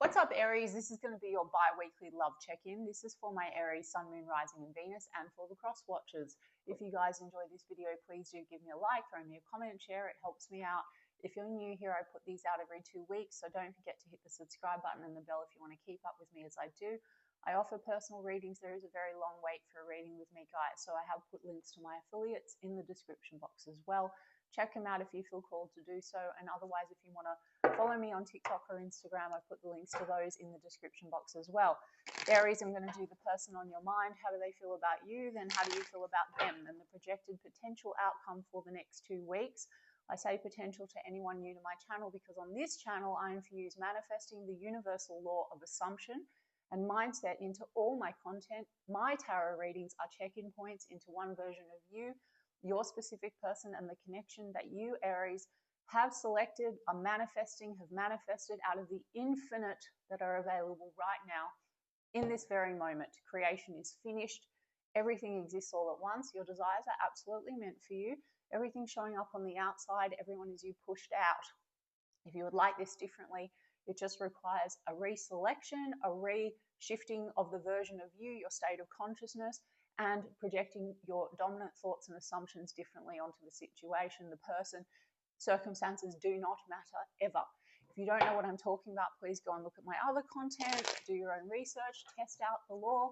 What's up, Aries? This is going to be your bi-weekly love check-in. This is for my Aries, Sun, Moon, Rising and Venus, and for the cross watchers. If you guys enjoyed this video, please do give me a like, throw me a comment, share. It helps me out. If you're new here, I put these out every 2 weeks, so don't forget to hit the subscribe button and the bell if you want to keep up with me as I do. I offer personal readings. There is a very long wait for a reading with me, guys, so I have put links to my affiliates in the description box as well. Check them out if you feel called to do so, and otherwise if you want to follow me on TikTok or Instagram, I put the links to those in the description box as well. Aries, I'm going to do the person on your mind. How do they feel about you? Then how do you feel about them? And the projected potential outcome for the next 2 weeks. I say potential to anyone new to my channel because on this channel I infuse manifesting, the universal law of assumption and mindset into all my content. My tarot readings are check-in points into one version of you, your specific person, and the connection that you, Aries, have selected, are manifesting, have manifested out of the infinite that are available right now in this very moment. Creation is finished. Everything exists all at once. Your desires are absolutely meant for you. Everything showing up on the outside, everyone is you pushed out. If you would like this differently, it just requires a reselection, a re-shifting of the version of you, your state of consciousness, and projecting your dominant thoughts and assumptions differently onto the situation, the person. Circumstances do not matter ever. If you don't know what I'm talking about, please go and look at my other content, do your own research, test out the law,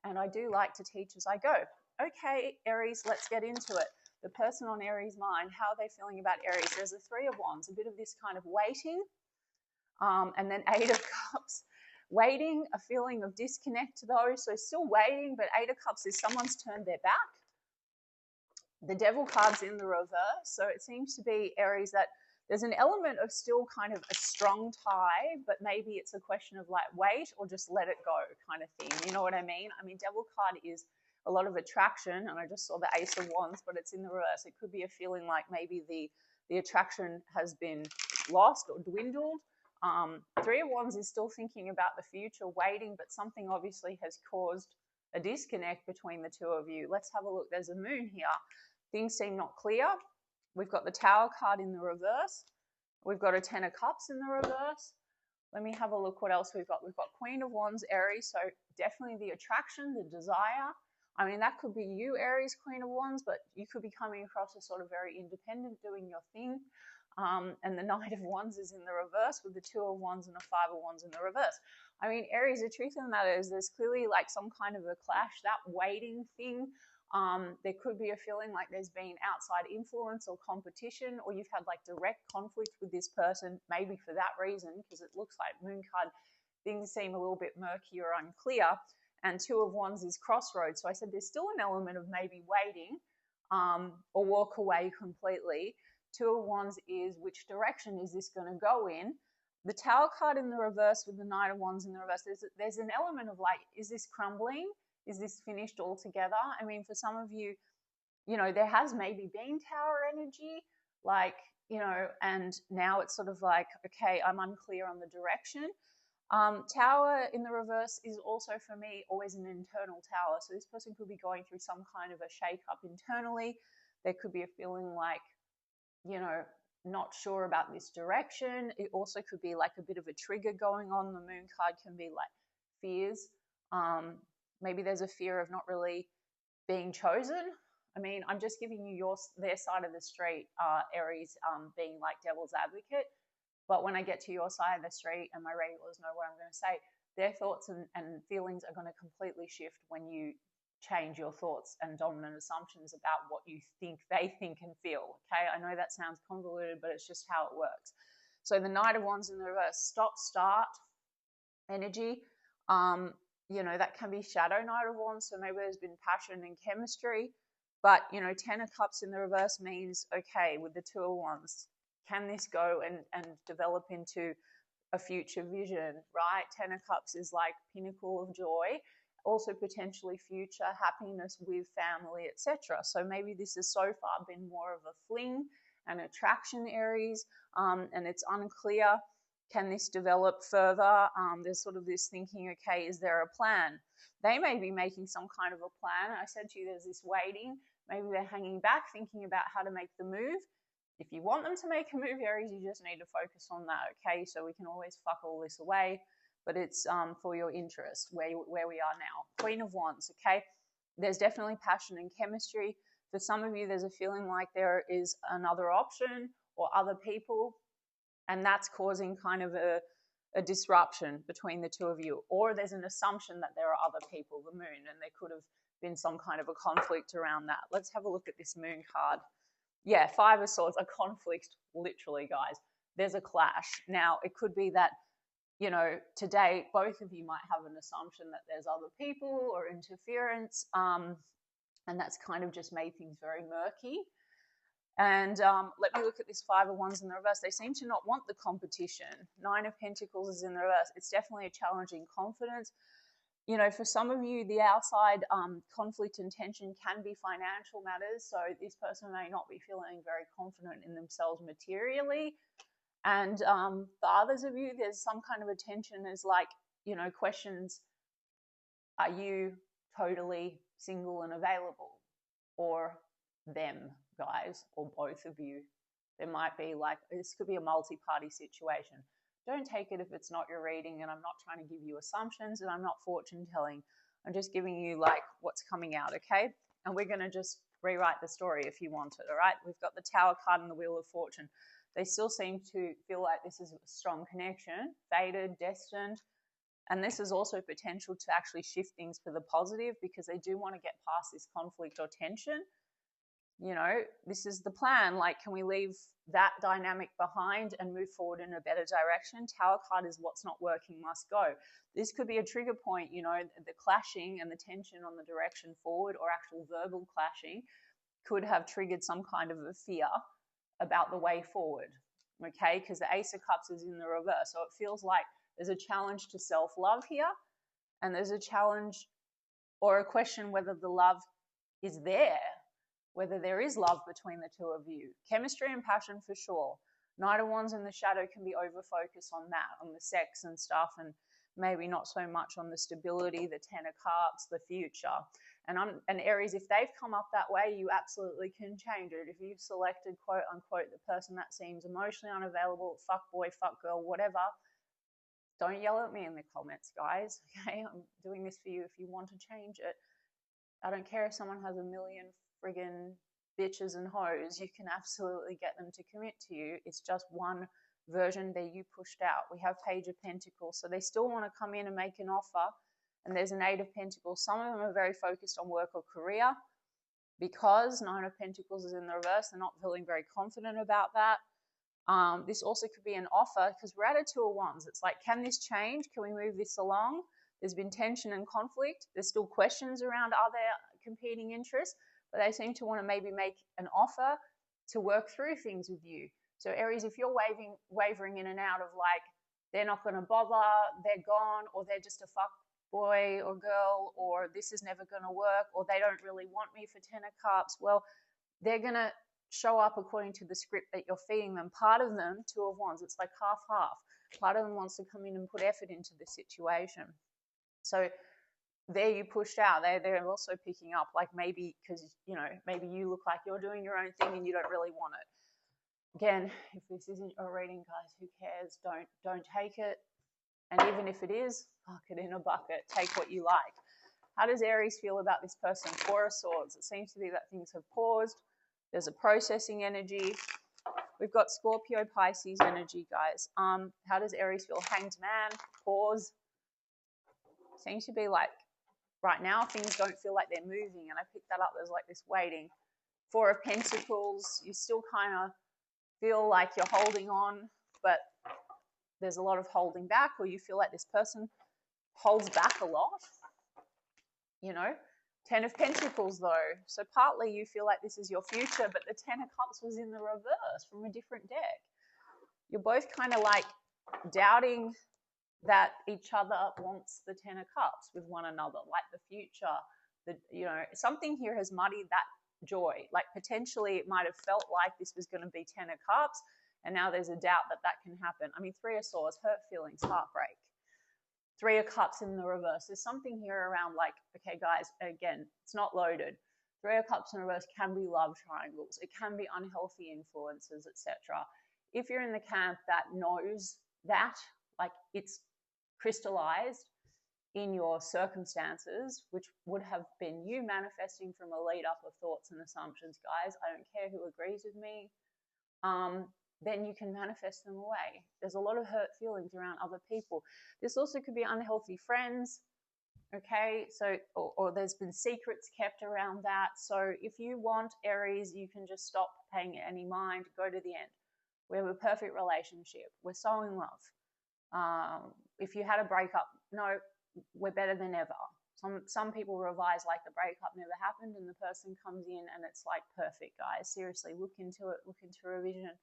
and I do like to teach as I go. Okay, Aries, let's get into it. The person on Aries' mind, how are they feeling about Aries? There's a Three of Wands, a bit of this kind of waiting, and then Eight of Cups. Waiting, a feeling of disconnect though, so still waiting, but Eight of Cups is someone's turned their back. The Devil card's in the reverse, so it seems to be, Aries, that there's an element of still kind of a strong tie, but maybe it's a question of like wait or just let it go kind of thing. You know what I mean? I mean, Devil card is a lot of attraction, and I just saw the Ace of Wands, but it's in the reverse. It could be a feeling like maybe the attraction has been lost or dwindled. Three of Wands is still thinking about the future, waiting, but something obviously has caused a disconnect between the two of you. Let's have a look. There's a moon here. Things seem not clear. We've got the Tower card in the reverse. We've got a Ten of Cups in the reverse. Let me have a look what else we've got. We've got Queen of Wands, Aries, so definitely the attraction, the desire. I mean, that could be you, Aries, Queen of Wands, but you could be coming across as sort of very independent, doing your thing. And the Knight of Wands is in the reverse with the Two of Wands and the Five of Wands in the reverse. I mean, Aries, the truth of the matter is there's clearly like some kind of a clash, that waiting thing. There could be a feeling like there's been outside influence or competition, or you've had like direct conflict with this person, maybe for that reason, because it looks like Moon card, things seem a little bit murky or unclear. And Two of Wands is crossroads. So I said there's still an element of maybe waiting or walk away completely. Two of Wands is which direction is this going to go in? The Tower card in the reverse with the Knight of Wands in the reverse, there's an element of like, is this crumbling? Is this finished altogether? I mean, for some of you, you know, there has maybe been Tower energy, like, you know, and now it's sort of like, okay, I'm unclear on the direction. Tower in the reverse is also for me always an internal tower. So this person could be going through some kind of a shake-up internally. There could be a feeling like, you know, not sure about this direction. It also could be like a bit of a trigger going on. The Moon card can be like fears. Maybe there's a fear of not really being chosen. I mean, I'm just giving you their side of the street, Aries, being like devil's advocate. But when I get to your side of the street and my regulars know what I'm going to say, their thoughts and feelings are going to completely shift when you change your thoughts and dominant assumptions about what you think they think and feel. Okay, I know that sounds convoluted, but it's just how it works. So the Knight of Wands in the reverse, stop, start energy. You know, that can be Shadow Knight of Wands, so maybe there's been passion and chemistry. But, you know, Ten of Cups in the reverse means, okay, with the Two of Wands, can this go and develop into a future vision, right? Ten of Cups is like pinnacle of joy, also potentially future happiness with family, etc. So maybe this has so far been more of a fling, an attraction, Aries, and it's unclear. Can this develop further? There's sort of this thinking, okay, is there a plan? They may be making some kind of a plan. I said to you, there's this waiting. Maybe they're hanging back, thinking about how to make the move. If you want them to make a move, Aries, you just need to focus on that, okay? So we can always fuck all this away. but it's for your interest, where we are now. Queen of Wands, okay? There's definitely passion and chemistry. For some of you, there's a feeling like there is another option or other people, and that's causing kind of a disruption between the two of you. Or there's an assumption that there are other people, the moon, and there could have been some kind of a conflict around that. Let's have a look at this moon card. Yeah, Five of Swords, a conflict, literally, guys. There's a clash. Now, it could be that, you know, today, both of you might have an assumption that there's other people or interference, and that's kind of just made things very murky. And let me look at this Five of Wands in the reverse. They seem to not want the competition. Nine of Pentacles is in the reverse. It's definitely a challenging confidence. You know, for some of you, the outside conflict and tension can be financial matters. So this person may not be feeling very confident in themselves materially. And for others of you, there's some kind of a tension as like, you know, questions, are you totally single and available? Or them, guys, or both of you. There might be like, this could be a multi-party situation. Don't take it if it's not your reading, and I'm not trying to give you assumptions, and I'm not fortune telling. I'm just giving you like what's coming out, okay? And we're going to just rewrite the story if you want it, all right? We've got the Tower card and the Wheel of Fortune. They still seem to feel like this is a strong connection, fated, destined, and this is also potential to actually shift things for the positive, because they do want to get past this conflict or tension. You know, this is the plan. Like, can we leave that dynamic behind and move forward in a better direction? Tower card is what's not working must go. This could be a trigger point, you know, the clashing and the tension on the direction forward, or actual verbal clashing, could have triggered some kind of a fear about the way forward, okay? Because the Ace of Cups is in the reverse. So it feels like there's a challenge to self-love here, and there's a challenge or a question whether the love is there, whether there is love between the two of you. Chemistry and passion for sure. Knight of Wands in the shadow can be over-focused on that, on the sex and stuff, and maybe not so much on the stability, the Ten of Cups, the future. And Aries, if they've come up that way, you absolutely can change it. If you've selected, quote unquote, the person that seems emotionally unavailable, fuck boy, fuck girl, whatever, don't yell at me in the comments, guys, okay? I'm doing this for you if you want to change it. I don't care if someone has a million friggin' bitches and hoes, you can absolutely get them to commit to you. It's just one version that you pushed out. We have Page of Pentacles, so they still want to come in and make an offer. And there's an Eight of Pentacles. Some of them are very focused on work or career, because Nine of Pentacles is in the reverse. They're not feeling very confident about that. This also could be an offer, because we're at a Two of Wands. It's like, can this change? Can we move this along? There's been tension and conflict. There's still questions around, are there competing interests? But they seem to want to maybe make an offer to work through things with you. So Aries, if you're wavering in and out of like, they're not going to bother, they're gone, or they're just a fuck boy or girl, or this is never going to work, or they don't really want me for Ten of Cups, well, they're going to show up according to the script that you're feeding them. Part of them, Two of Wands, it's like half-half. Part of them wants to come in and put effort into the situation. So there you pushed out. They're also picking up, like, maybe because, you know, maybe you look like you're doing your own thing and you don't really want it. Again, if this isn't your reading, guys, who cares? Don't take it. And even if it is, fuck it in a bucket. Take what you like. How does Aries feel about this person? Four of Swords. It seems to be that things have paused. There's a processing energy. We've got Scorpio, Pisces energy, guys. How does Aries feel? Hanged Man, pause. Seems to be like, right now, things don't feel like they're moving, and I picked that up. There's like this waiting. Four of Pentacles. You still kind of feel like you're holding on, but there's a lot of holding back, or you feel like this person holds back a lot. You know, Ten of Pentacles though. So partly you feel like this is your future, but the Ten of Cups was in the reverse from a different deck. You're both kind of like doubting that each other wants the Ten of Cups with one another, like the future. You know, something here has muddied that joy. Like potentially it might have felt like this was going to be Ten of Cups, and now there's a doubt that that can happen. I mean, Three of Swords, hurt feelings, heartbreak. Three of Cups in the reverse. There's something here around like, okay, guys, again, it's not loaded. Three of Cups in reverse can be love triangles. It can be unhealthy influences, etc. If you're in the camp that knows that, like, it's crystallized in your circumstances, which would have been you manifesting from a lead up of thoughts and assumptions, guys. I don't care who agrees with me. Then you can manifest them away. There's a lot of hurt feelings around other people. This also could be unhealthy friends, okay? So, or there's been secrets kept around that. So if you want, Aries, you can just stop paying it any mind, go to the end. We have a perfect relationship. We're so in love. If you had a breakup, no, we're better than ever. Some people revise like the breakup never happened, and the person comes in and it's like perfect, guys. Seriously, look into it, look into revision.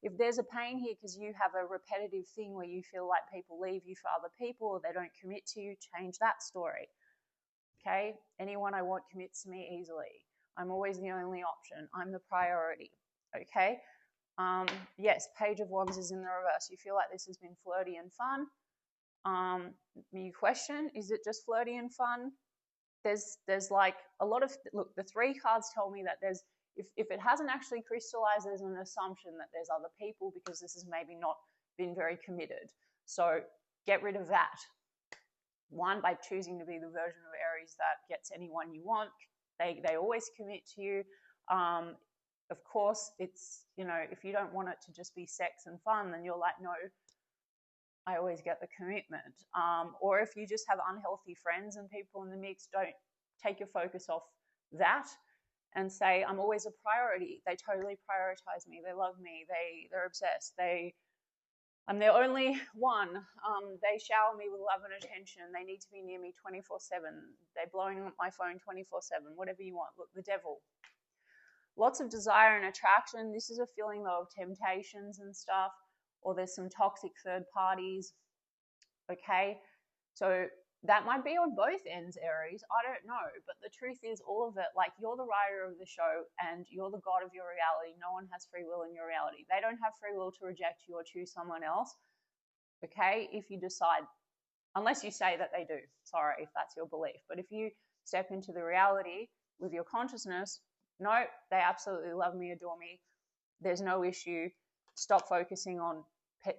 If there's a pain here because you have a repetitive thing where you feel like people leave you for other people or they don't commit to you, change that story. Okay? Anyone I want commits to me easily. I'm always the only option. I'm the priority. Okay? Yes, Page of Wands is in the reverse. You feel like this has been flirty and fun. You question, is it just flirty and fun? There's like a lot of, look, the 3 cards tell me that there's, if it hasn't actually crystallized, there's an assumption that there's other people because this has maybe not been very committed. So get rid of that. One, by choosing to be the version of Aries that gets anyone you want. They always commit to you. Of course, it's, you know, if you don't want it to just be sex and fun, then you're like, no, I always get the commitment. Or if you just have unhealthy friends and people in the mix, don't take your focus off that and say, I'm always a priority. They totally prioritize me. They love me. They're obsessed. I'm their only one. They shower me with love and attention. They need to be near me 24/7. They're blowing up my phone 24/7. Whatever you want. Look, the devil. Lots of desire and attraction. This is a feeling though of temptations and stuff, or there's some toxic third parties. Okay, so that might be on both ends, Aries. I don't know, but the truth is, all of it, like, you're the writer of the show and you're the god of your reality. No one has free will in your reality. They don't have free will to reject you or choose someone else. Okay, if you decide, unless you say that they do. Sorry if that's your belief, but if you step into the reality with your consciousness, no, they absolutely love me, adore me. There's no issue. Stop focusing on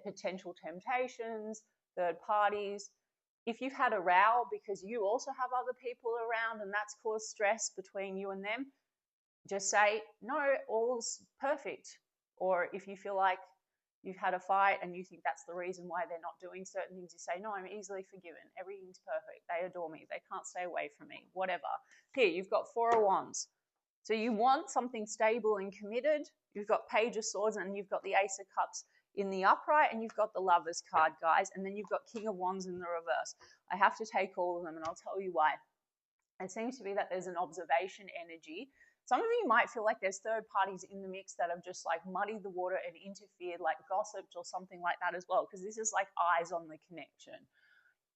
potential temptations, third parties. If you've had a row because you also have other people around and that's caused stress between you and them, just say, no, all's perfect. Or if you feel like you've had a fight and you think that's the reason why they're not doing certain things, you say, no, I'm easily forgiven. Everything's perfect. They adore me. They can't stay away from me. Whatever. Here, you've got 4 of Wands. So you want something stable and committed. You've got Page of Swords and you've got the Ace of Cups in the upright, and you've got the Lovers card, guys, and then you've got King of Wands in the reverse. I have to take all of them, and I'll tell you why. It seems to be that there's an observation energy. Some of you might feel like there's third parties in the mix that have just like muddied the water and interfered, like gossiped or something like that as well, because this is like eyes on the connection.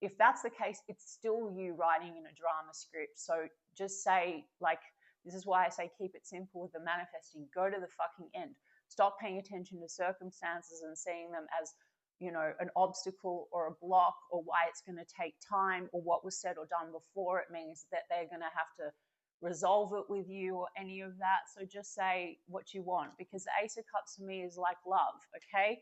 If that's the case, it's still you writing in a drama script. So just say, like, this is why I say keep it simple with the manifesting. Go to the fucking end. Stop paying attention to circumstances and seeing them as, you know, an obstacle or a block or why it's going to take time or what was said or done before. It means that they're going to have to resolve it with you or any of that. So just say what you want, because the Ace of Cups for me is like love, okay?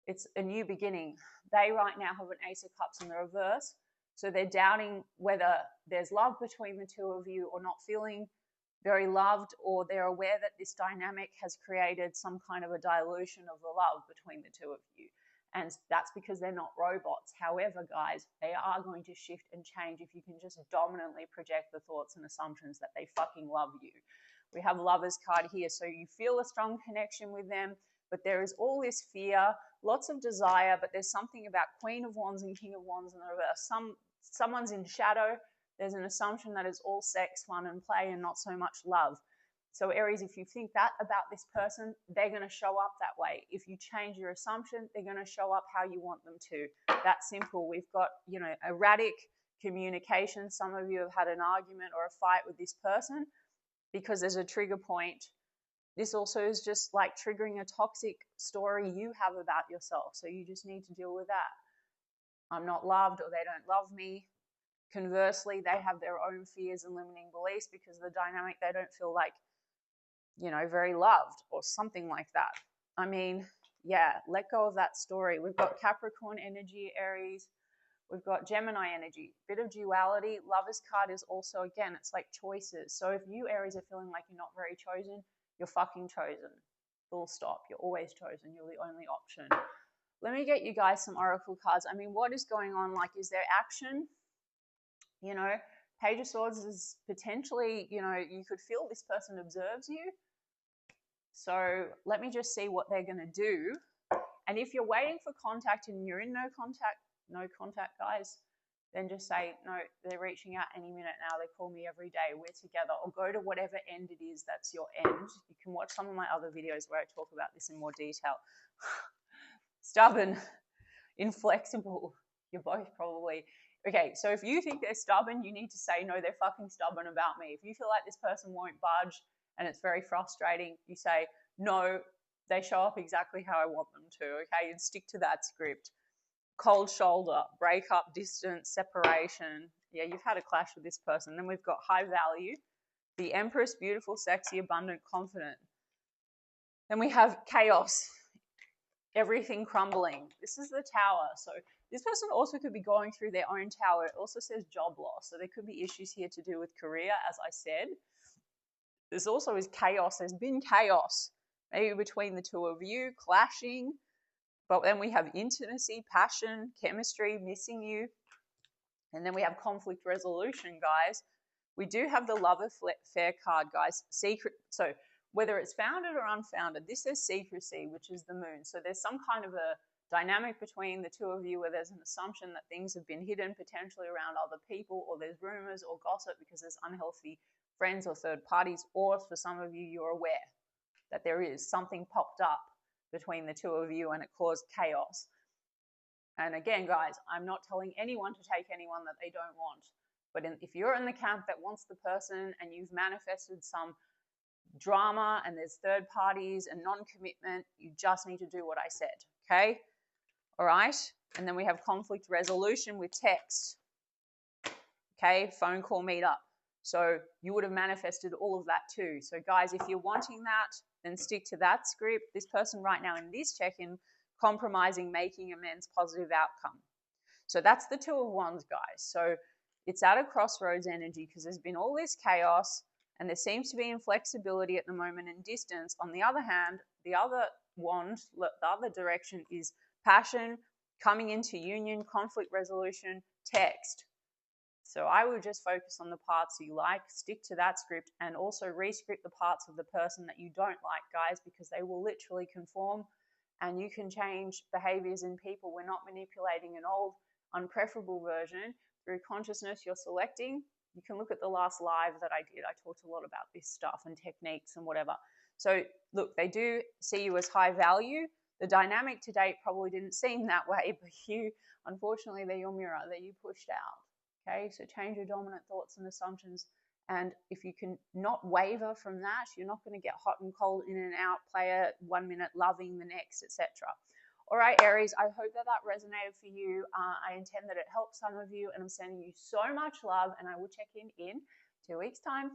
It's a new beginning. They right now have an Ace of Cups in the reverse. So they're doubting whether there's love between the two of you or not feeling very loved, or they're aware that this dynamic has created some kind of a dilution of the love between the two of you. And that's because they're not robots. However, guys, they are going to shift and change if you can just dominantly project the thoughts and assumptions that they fucking love you. We have Lovers card here, so you feel a strong connection with them, but there is all this fear, lots of desire, but there's something about Queen of Wands and King of Wands in the reverse. Someone's in shadow. There's an assumption that it's all sex, fun, and play and not so much love. So Aries, if you think that about this person, they're going to show up that way. If you change your assumption, they're going to show up how you want them to. That's simple. We've got, you know, erratic communication. Some of you have had an argument or a fight with this person because there's a trigger point. This also is just like triggering a toxic story you have about yourself. So you just need to deal with that. I'm not loved, or they don't love me. Conversely, they have their own fears and limiting beliefs because of the dynamic. They don't feel like, you know, very loved or something like that. I mean, yeah, let go of that story. We've got Capricorn energy, Aries. We've got Gemini energy, bit of duality. Lovers card is also, again, it's like choices. So if you Aries are feeling like you're not very chosen, you're fucking chosen. Full stop. You're always chosen. You're the only option. Let me get you guys some oracle cards. I mean, what is going on? Like, is there action? You know, Page of Swords is potentially, you know, you could feel this person observes you. So let me just see what they're going to do. And if you're waiting for contact and you're in no contact, guys, then just say, no, they're reaching out any minute now. They call me every day. We're together. Or go to whatever end it is that's your end. You can watch some of my other videos where I talk about this in more detail. Stubborn, inflexible. You're both probably. Okay, so if you think they're stubborn, you need to say, no, they're fucking stubborn about me. If you feel like this person won't budge and it's very frustrating, you say, no, they show up exactly how I want them to, okay? And stick to that script. Cold shoulder, break up, distance, separation. Yeah, you've had a clash with this person. Then we've got high value, the Empress, beautiful, sexy, abundant, confident. Then we have chaos, everything crumbling. This is the Tower. So this person also could be going through their own tower. It also says job loss. So there could be issues here to do with career, as I said. This also is chaos. There's been chaos, maybe between the two of you, clashing. But then we have intimacy, passion, chemistry, missing you. And then we have conflict resolution, guys. We do have the Love Affair card, guys. Secret. So whether it's founded or unfounded, this says secrecy, which is the moon. So there's some kind of a dynamic between the two of you where there's an assumption that things have been hidden potentially around other people, or there's rumors or gossip because there's unhealthy friends or third parties, or for some of you, you're aware that there is something popped up between the two of you and it caused chaos. And again, guys, I'm not telling anyone to take anyone that they don't want. But if you're in the camp that wants the person and you've manifested some drama and there's third parties and non-commitment, you just need to do what I said, okay? All right? And then we have conflict resolution with text, okay? Phone call, meet up. So you would have manifested all of that too. So guys, if you're wanting that, then stick to that script. This person right now in this check-in, compromising, making amends, positive outcome. So that's the Two of Wands, guys. So it's at a crossroads energy because there's been all this chaos and there seems to be inflexibility at the moment and distance. On the other hand, the other wand, the other direction is passion, coming into union, conflict resolution, text. So I would just focus on the parts you like, stick to that script, and also re-script the parts of the person that you don't like, guys, because they will literally conform and you can change behaviors in people. We're not manipulating an old, unpreferable version. Through consciousness, you're selecting. You can look at the last live that I did. I talked a lot about this stuff and techniques and whatever. So look, they do see you as high value. The dynamic to date probably didn't seem that way, but you, unfortunately, they're your mirror that you pushed out. Okay, so change your dominant thoughts and assumptions. And if you can not waver from that, you're not going to get hot and cold, in and out, player 1 minute, loving the next, etc. All right, Aries, I hope that that resonated for you. I intend that it helps some of you, and I'm sending you so much love, and I will check in 2 weeks' time.